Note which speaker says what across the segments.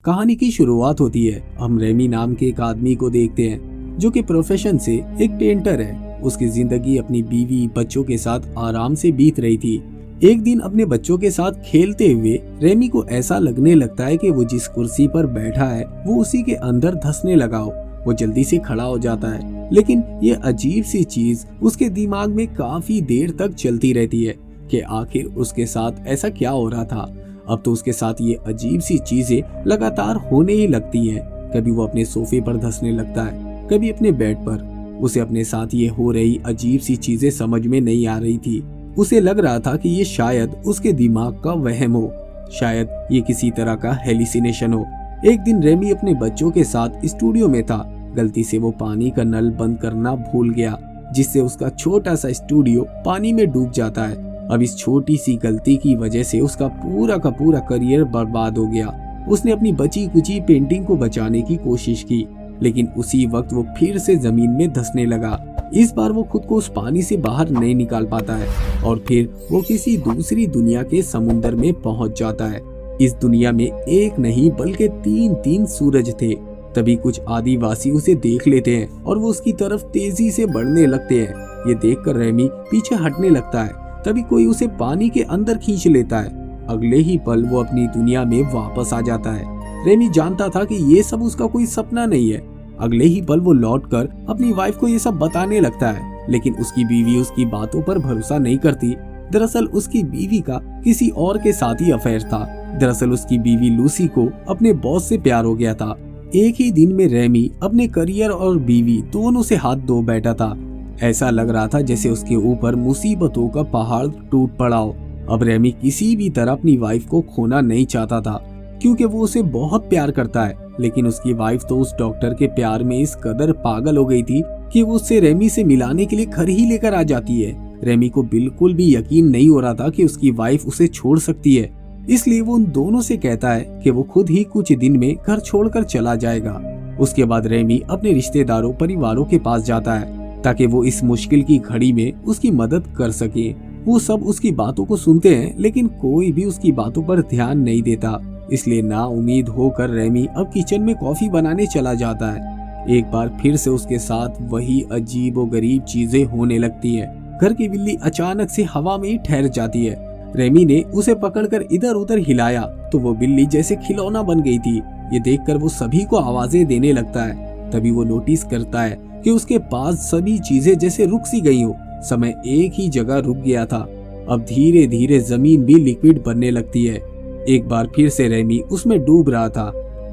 Speaker 1: कहानी की शुरुआत होती है। हम रेमी नाम के एक आदमी को देखते हैं जो कि प्रोफेशन से एक पेंटर है। उसकी जिंदगी अपनी बीवी बच्चों के साथ आराम से बीत रही थी। एक दिन अपने बच्चों के साथ खेलते हुए रेमी को ऐसा लगने लगता है कि वो जिस कुर्सी पर बैठा है वो उसी के अंदर धंसने लगा हो। वो जल्दी से खड़ा हो जाता है, लेकिन ये अजीब सी चीज उसके दिमाग में काफी देर तक चलती रहती है कि आखिर उसके साथ ऐसा क्या हो रहा था। अब तो उसके साथ ये अजीब सी चीजें लगातार होने ही लगती हैं। कभी वो अपने सोफे पर धंसने लगता है, कभी अपने बेड पर। उसे अपने साथ ये हो रही अजीब सी चीजें समझ में नहीं आ रही थी। उसे लग रहा था कि ये शायद उसके दिमाग का वहम हो, शायद ये किसी तरह का हेलिसिनेशन हो। एक दिन रेमी अपने बच्चों के साथ स्टूडियो में था। गलती से वो पानी का नल बंद करना भूल गया, जिससे उसका छोटा सा स्टूडियो पानी में डूब जाता है। अब इस छोटी सी गलती की वजह से उसका पूरा का पूरा करियर बर्बाद हो गया। उसने अपनी बची कुची पेंटिंग को बचाने की कोशिश की, लेकिन उसी वक्त वो फिर से जमीन में धंसने लगा। इस बार वो खुद को उस पानी से बाहर नहीं निकाल पाता है और फिर वो किसी दूसरी दुनिया के समुंदर में पहुंच जाता है। इस दुनिया में एक नहीं बल्कि तीन सूरज थे। तभी कुछ आदिवासी उसे देख लेते हैं और वो उसकी तरफ तेजी से बढ़ने लगते हैं। ये देखकर रेमी पीछे हटने लगता है। तभी कोई उसे पानी के अंदर खींच लेता है। अगले ही पल वो अपनी दुनिया में वापस आ जाता है। रेमी जानता था कि ये सब उसका कोई सपना नहीं है। अगले ही पल वो लौटकर अपनी वाइफ को ये सब बताने लगता है, लेकिन उसकी बीवी उसकी बातों पर भरोसा नहीं करती। दरअसल उसकी बीवी का किसी और के साथ ही अफेयर था। दरअसल उसकी बीवी लूसी को अपने बॉस से प्यार हो गया था। एक ही दिन में रेमी अपने करियर और बीवी दोनों से हाथ धो बैठा था। ऐसा लग रहा था जैसे उसके ऊपर मुसीबतों का पहाड़ टूट पड़ा हो। अब रेमी किसी भी तरह अपनी वाइफ को खोना नहीं चाहता था, क्योंकि वो उसे बहुत प्यार करता है। लेकिन उसकी वाइफ तो उस डॉक्टर के प्यार में इस कदर पागल हो गई थी कि वो उससे रेमी से मिलाने के लिए घर ही लेकर आ जाती है। रेमी को बिल्कुल भी यकीन नहीं हो रहा था कि उसकी वाइफ उसे छोड़ सकती है, इसलिए वो उन दोनों से कहता है कि वो खुद ही कुछ दिन में घर छोड़कर चला जाएगा। उसके बाद रेमी अपने रिश्तेदारों परिवारों के पास जाता है ताकि वो इस मुश्किल की घड़ी में उसकी मदद कर सके। वो सब उसकी बातों को सुनते हैं, लेकिन कोई भी उसकी बातों पर ध्यान नहीं देता। इसलिए ना उम्मीद होकर रेमी अब किचन में कॉफी बनाने चला जाता है। एक बार फिर से उसके साथ वही अजीब और गरीब चीजें होने लगती है। घर की बिल्ली अचानक से हवा में ही ठहर जाती है। रेमी ने उसे पकड़कर इधर उधर हिलाया तो वो बिल्ली जैसे खिलौना बन गई थी। ये देखकर वो सभी को आवाजें देने लगता है। तभी वो नोटिस करता है कि उसके पास सभी चीजें जैसे रुक सी गई हो। समय एक ही जगह रुक गया था। अब धीरे धीरे जमीन भी लिक्विड बनने लगती है। एक बार फिर से रेमी उसमें डूब रहा था।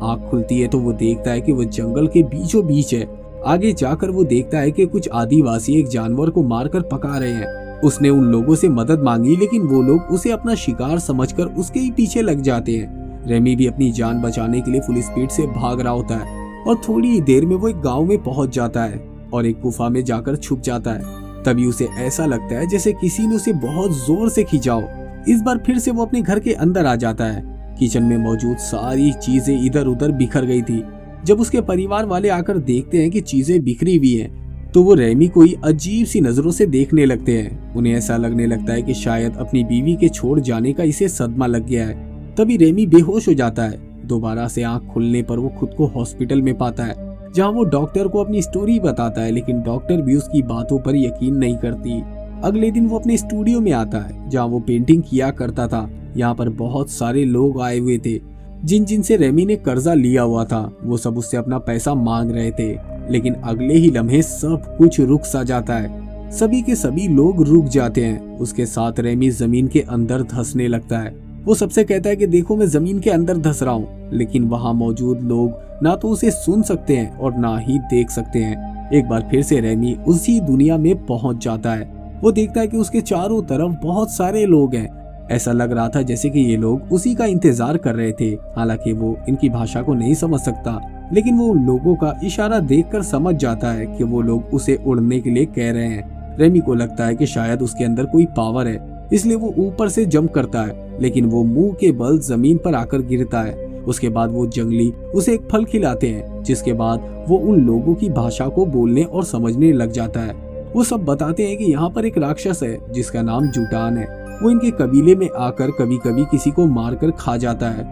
Speaker 1: आँख खुलती है तो वो देखता है कि वो जंगल के बीचों बीच है। आगे जाकर वो देखता है कि कुछ आदिवासी एक जानवर को मारकर पका रहे हैं। उसने उन लोगों से मदद मांगी, लेकिन वो लोग उसे अपना शिकार समझकर उसके ही पीछे लग जाते हैं। रेमी भी अपनी जान बचाने के लिए फुल स्पीड से भाग रहा होता है और थोड़ी ही देर में वो एक गाँव में पहुंच जाता है और एक गुफा में जाकर छुप जाता है। तभी उसे ऐसा लगता है जैसे किसी ने उसे बहुत जोर से खींचा हो। इस बार फिर से वो अपने घर के अंदर आ जाता है। किचन में मौजूद सारी चीजें इधर उधर बिखर गई थी। जब उसके परिवार वाले आकर देखते हैं कि चीजें बिखरी हुई हैं, तो वो रेमी को ही अजीब सी नजरों से देखने लगते हैं। उन्हें ऐसा लगने लगता है कि शायद अपनी बीवी के छोड़ जाने का इसे सदमा लग गया है। तभी रेमी बेहोश हो जाता है। दोबारा से आंख खुलने पर वो खुद को हॉस्पिटल में पाता है, जहाँ वो डॉक्टर को अपनी स्टोरी बताता है, लेकिन डॉक्टर भी उसकी बातों पर यकीन नहीं करती। अगले दिन वो अपने स्टूडियो में आता है जहाँ वो पेंटिंग किया करता था। यहाँ पर बहुत सारे लोग आए हुए थे जिन से रेमी ने कर्जा लिया हुआ था। वो सब उससे अपना पैसा मांग रहे थे, लेकिन अगले ही लम्हे सब कुछ रुक सा जाता है। सभी के सभी लोग रुक जाते हैं। उसके साथ रेमी जमीन के अंदर धंसने लगता है। वो सबसे कहता है कि देखो मैं जमीन के अंदर धंस रहा हूँ, लेकिन वहाँ मौजूद लोग ना तो उसे सुन सकते हैं और ना ही देख सकते हैं। एक बार फिर से रेमी उसी दुनिया में पहुंच जाता है। वो देखता है कि उसके चारों तरफ बहुत सारे लोग हैं। ऐसा लग रहा था जैसे कि ये लोग उसी का इंतजार कर रहे थे। हालांकि वो इनकी भाषा को नहीं समझ सकता, लेकिन वो उन लोगों का इशारा देखकर समझ जाता है कि वो लोग उसे उड़ने के लिए कह रहे हैं। रेमी को लगता है कि शायद उसके अंदर कोई पावर है, इसलिए वो ऊपर से जंप करता है, लेकिन वो मुंह के बल जमीन पर आकर गिरता है। उसके बाद वो जंगली उसे एक फल खिलाते हैं, जिसके बाद वो उन लोगों की भाषा को बोलने और समझने लग जाता है। वो सब बताते हैं कि यहाँ पर एक राक्षस है जिसका नाम जुटान है। वो इनके कबीले में आकर कभी कभी किसी को मारकर खा जाता है।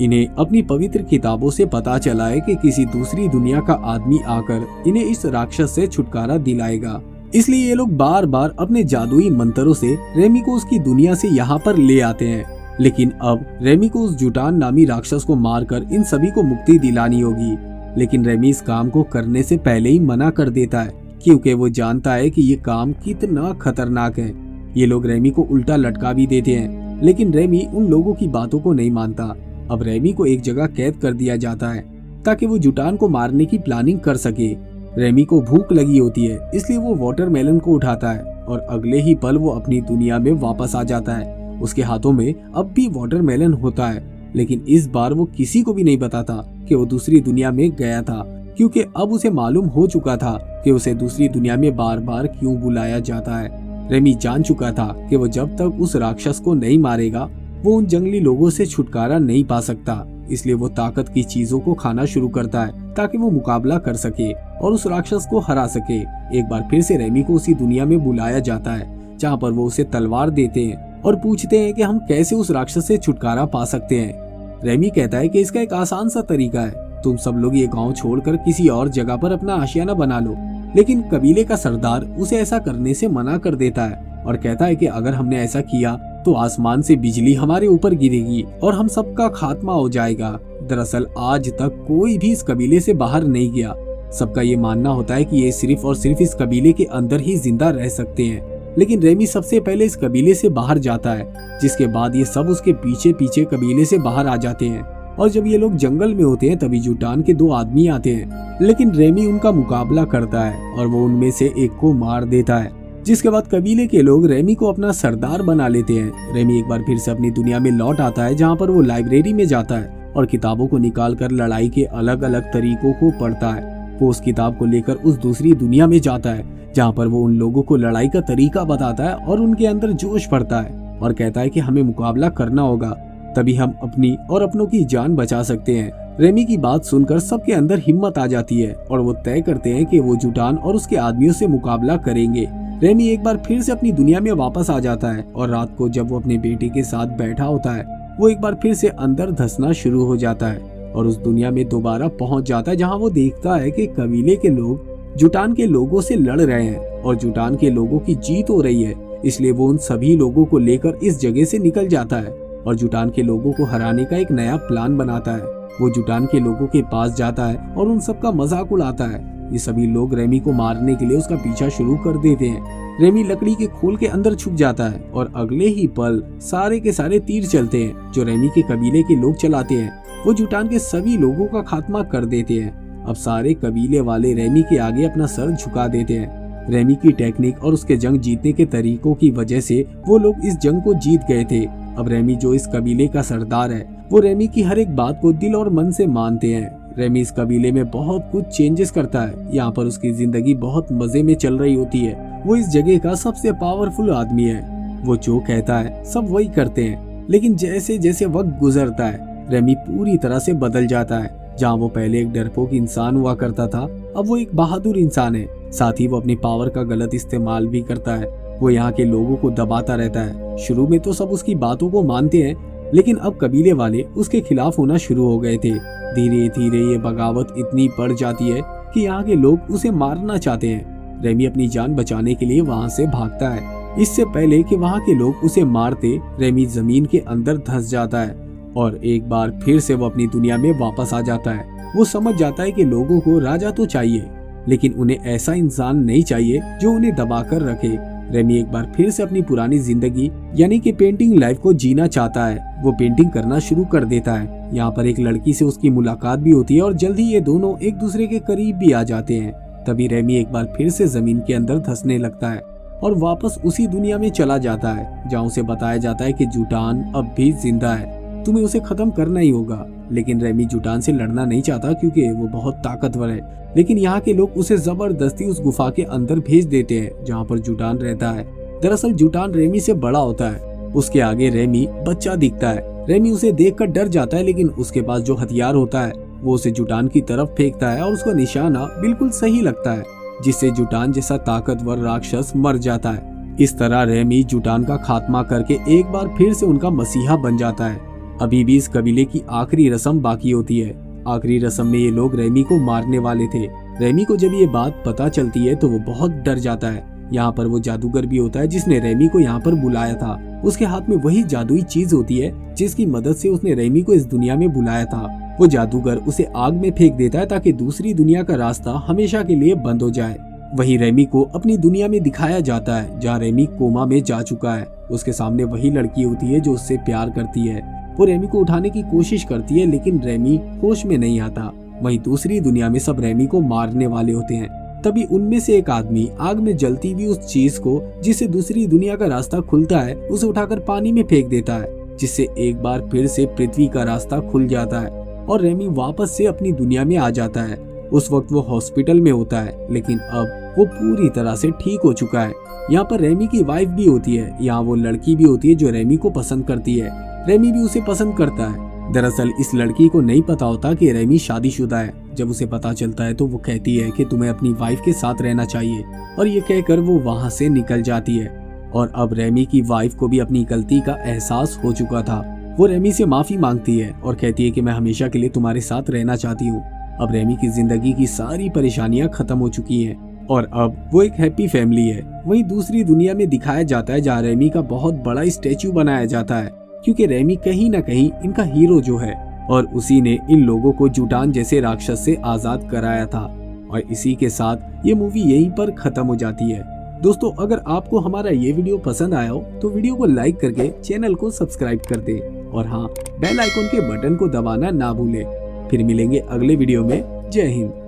Speaker 1: इन्हें अपनी पवित्र किताबों से पता चला है कि किसी दूसरी दुनिया का आदमी आकर इन्हें इस राक्षस से छुटकारा दिलाएगा। इसलिए ये लोग बार बार अपने जादुई मंत्रों से रेमी को उसकी दुनिया से यहाँ पर ले आते हैं। लेकिन अब रेमी को उस जुटान नामी राक्षस को मारकर इन सभी को मुक्ति दिलानी होगी। लेकिन रेमी इस काम को करने से पहले ही मना कर देता है, क्योंकि वो जानता है कि ये काम कितना खतरनाक है। ये लोग रेमी को उल्टा लटका भी देते हैं, लेकिन रेमी उन लोगों की बातों को नहीं मानता। अब रेमी को एक जगह कैद कर दिया जाता है ताकि वो जुटान को मारने की प्लानिंग कर सके। रेमी को भूख लगी होती है, इसलिए वो वाटरमेलन को उठाता है और अगले ही पल वो अपनी दुनिया में वापस आ जाता है। उसके हाथों में अब भी वाटरमेलन होता है, लेकिन इस बार वो किसी को भी नहीं बताता कि वो दूसरी दुनिया में गया था, क्योंकि अब उसे मालूम हो चुका था कि उसे दूसरी दुनिया में बार बार क्यों बुलाया जाता है। रेमी जान चुका था कि वो जब तक उस राक्षस को नहीं मारेगा वो उन जंगली लोगों से छुटकारा नहीं पा सकता। इसलिए वो ताकत की चीजों को खाना शुरू करता है ताकि वो मुकाबला कर सके और उस राक्षस को हरा सके। एक बार फिर से रेमी को उसी दुनिया में बुलाया जाता है जहाँ पर वो उसे तलवार देते हैं और पूछते हैं कि हम कैसे उस राक्षस से छुटकारा पा सकते हैं। रेमी कहता है कि इसका एक आसान सा तरीका है, तुम सब लोग ये गांव छोड़कर किसी और जगह पर अपना आशियाना बना लो। लेकिन कबीले का सरदार उसे ऐसा करने से मना कर देता है और कहता है कि अगर हमने ऐसा किया तो आसमान से बिजली हमारे ऊपर गिरेगी और हम सबका खात्मा हो जाएगा। दरअसल आज तक कोई भी इस कबीले से बाहर नहीं गया। सबका ये मानना होता है कि ये सिर्फ और सिर्फ इस कबीले के अंदर ही जिंदा रह सकते हैं। लेकिन रेमी सबसे पहले इस कबीले से बाहर जाता है, जिसके बाद ये सब उसके पीछे पीछे कबीले से बाहर आ जाते हैं। और जब ये लोग जंगल में होते हैं तभी जुटान के 2 आदमी आते हैं, लेकिन रेमी उनका मुकाबला करता है और वो उनमें से एक को मार देता है। जिसके बाद कबीले के लोग रेमी को अपना सरदार बना लेते हैं। रेमी एक बार फिर से अपनी दुनिया में लौट आता है, जहाँ पर वो लाइब्रेरी में जाता है और किताबों को निकालकर लड़ाई के अलग अलग तरीकों को पढ़ता है। वो उस किताब को लेकर उस दूसरी दुनिया में जाता है, जहाँ पर वो उन लोगों को लड़ाई का तरीका बताता है और उनके अंदर जोश भरता है और कहता है कि हमें मुकाबला करना होगा, तभी हम अपनी और अपनों की जान बचा सकते हैं। रेमी की बात सुनकर सबके अंदर हिम्मत आ जाती है और वो तय करते हैं कि वो जुटान और उसके आदमियों से मुकाबला करेंगे। रेमी एक बार फिर से अपनी दुनिया में वापस आ जाता है और रात को जब वो अपने बेटे के साथ बैठा होता है वो एक बार फिर से अंदर धंसना शुरू हो जाता है और उस दुनिया में दोबारा पहुंच जाता है, जहां वो देखता है कि कबीले के लोग जुटान के लोगों से लड़ रहे हैं और जुटान के लोगों की जीत हो रही है। इसलिए वो उन सभी लोगों को लेकर इस जगह से निकल जाता है और जुटान के लोगों को हराने का एक नया प्लान बनाता है। वो जुटान के लोगों के पास जाता है और उन सबका मजाक उड़ाता है। ये सभी लोग रेमी को मारने के लिए उसका पीछा शुरू कर देते हैं। रेमी लकड़ी के खोल के अंदर छुप जाता है और अगले ही पल सारे के सारे तीर चलते हैं जो रेमी के कबीले के लोग चलाते हैं। वो जुटान के सभी लोगों का खात्मा कर देते हैं। अब सारे कबीले वाले रेमी के आगे अपना सर झुका देते हैं। रेमी की टेक्निक और उसके जंग जीतने के तरीकों की वजह से वो लोग इस जंग को जीत गए थे। अब रेमी जो इस कबीले का सरदार है वो रेमी की हर एक बात को दिल और मन से मानते हैं। रेमी इस कबीले में बहुत कुछ चेंजेस करता है। यहाँ पर उसकी जिंदगी बहुत मजे में चल रही होती है। वो इस जगह का सबसे पावरफुल आदमी है। वो जो कहता है सब वही करते हैं। लेकिन जैसे जैसे वक्त गुजरता है रेमी पूरी तरह से बदल जाता है। जहाँ वो पहले एक डरपोक इंसान हुआ करता था अब वो एक बहादुर इंसान है। साथ ही वो अपनी पावर का गलत इस्तेमाल भी करता है। वो यहाँ के लोगों को दबाता रहता है। शुरू में तो सब उसकी बातों को मानते हैं, लेकिन अब कबीले वाले उसके खिलाफ होना शुरू हो गए थे। धीरे धीरे ये बगावत इतनी बढ़ जाती है कि यहाँ के लोग उसे मारना चाहते हैं। रेमी अपनी जान बचाने के लिए वहाँ से भागता है। इससे पहले कि वहाँ के लोग उसे मारते रेमी जमीन के अंदर धंस जाता है और एक बार फिर से वो अपनी दुनिया में वापस आ जाता है। वो समझ जाता है कि लोगों को राजा तो चाहिए, लेकिन उन्हें ऐसा इंसान नहीं चाहिए जो उन्हें दबा कर रखे। रेमी एक बार फिर से अपनी पुरानी जिंदगी यानी कि पेंटिंग लाइफ को जीना चाहता है। वो पेंटिंग करना शुरू कर देता है। यहाँ पर एक लड़की से उसकी मुलाकात भी होती है और जल्द ही ये दोनों एक दूसरे के करीब भी आ जाते हैं। तभी रेमी एक बार फिर से जमीन के अंदर धंसने लगता है और वापस उसी दुनिया में चला जाता है जहाँ उसे बताया जाता है कि जुटान अब भी जिंदा है, तुम्हें उसे खत्म करना ही होगा। लेकिन रेमी जुटान से लड़ना नहीं चाहता क्योंकि वो बहुत ताकतवर है। लेकिन यहाँ के लोग उसे जबरदस्ती उस गुफा के अंदर भेज देते हैं जहाँ पर जुटान रहता है। दरअसल जुटान रेमी से बड़ा होता है। उसके आगे रेमी बच्चा दिखता है। रेमी उसे देखकर डर जाता है, लेकिन उसके पास जो हथियार होता है वो उसे जुटान की तरफ फेंकता है और उसका निशाना बिल्कुल सही लगता है, जिससे जुटान जैसा ताकतवर राक्षस मर जाता है। इस तरह रेमी जुटान का खात्मा करके एक बार फिर से उनका मसीहा बन जाता है। अभी भी इस कबीले की आखिरी रस्म बाकी होती है। आखिरी रस्म में ये लोग रेमी को मारने वाले थे। रेमी को जब ये बात पता चलती है तो वो बहुत डर जाता है। यहाँ पर वो जादूगर भी होता है जिसने रेमी को यहाँ पर बुलाया था। उसके हाथ में वही जादुई चीज होती है जिसकी मदद से उसने रेमी को इस दुनिया में बुलाया था। वो जादूगर उसे आग में फेंक देता है ताकि दूसरी दुनिया का रास्ता हमेशा के लिए बंद हो जाए। वही रेमी को अपनी दुनिया में दिखाया जाता है जहाँ रेमी कोमा में जा चुका है। उसके सामने वही लड़की होती है जो उससे प्यार करती है। वो रेमी को उठाने की कोशिश करती है लेकिन रेमी होश में नहीं आता। वहीं दूसरी दुनिया में सब रेमी को मारने वाले होते हैं। तभी उनमें से एक आदमी आग में जलती हुई उस चीज को जिससे दूसरी दुनिया का रास्ता खुलता है उसे उठाकर पानी में फेंक देता है, जिससे एक बार फिर से पृथ्वी का रास्ता खुल जाता है और रेमी वापस से अपनी दुनिया में आ जाता है। उस वक्त वो हॉस्पिटल में होता है लेकिन अब वो पूरी तरह से ठीक हो चुका है। यहाँ पर रेमी की वाइफ भी होती है। यहाँ वो लड़की भी होती है जो रेमी को पसंद करती है। रेमी भी उसे पसंद करता है। दरअसल इस लड़की को नहीं पता होता कि रेमी शादीशुदा है। जब उसे पता चलता है तो वो कहती है कि तुम्हें अपनी वाइफ के साथ रहना चाहिए और ये कहकर वो वहाँ से निकल जाती है। और अब रेमी की वाइफ को भी अपनी गलती का एहसास हो चुका था। वो रेमी से माफी मांगती है और कहती है कि मैं हमेशा के लिए तुम्हारे साथ रहना चाहती हूँ। अब रेमी की जिंदगी की सारी परेशानियां खत्म हो चुकी हैं और अब वो एक हैप्पी फैमिली है। वहीं दूसरी दुनिया में दिखाया जाता है जहाँ रेमी का बहुत बड़ा स्टैचू बनाया जाता है क्योंकि रेमी कहीं न कहीं इनका हीरो जो है और उसी ने इन लोगों को जुटान जैसे राक्षस से आजाद कराया था। और इसी के साथ ये मूवी यहीं पर खत्म हो जाती है। दोस्तों, अगर आपको हमारा ये वीडियो पसंद आया हो तो वीडियो को लाइक करके चैनल को सब्सक्राइब कर दे और हाँ, बेल आइकन के बटन को दबाना ना भूले। फिर मिलेंगे अगले वीडियो में। जय हिंद।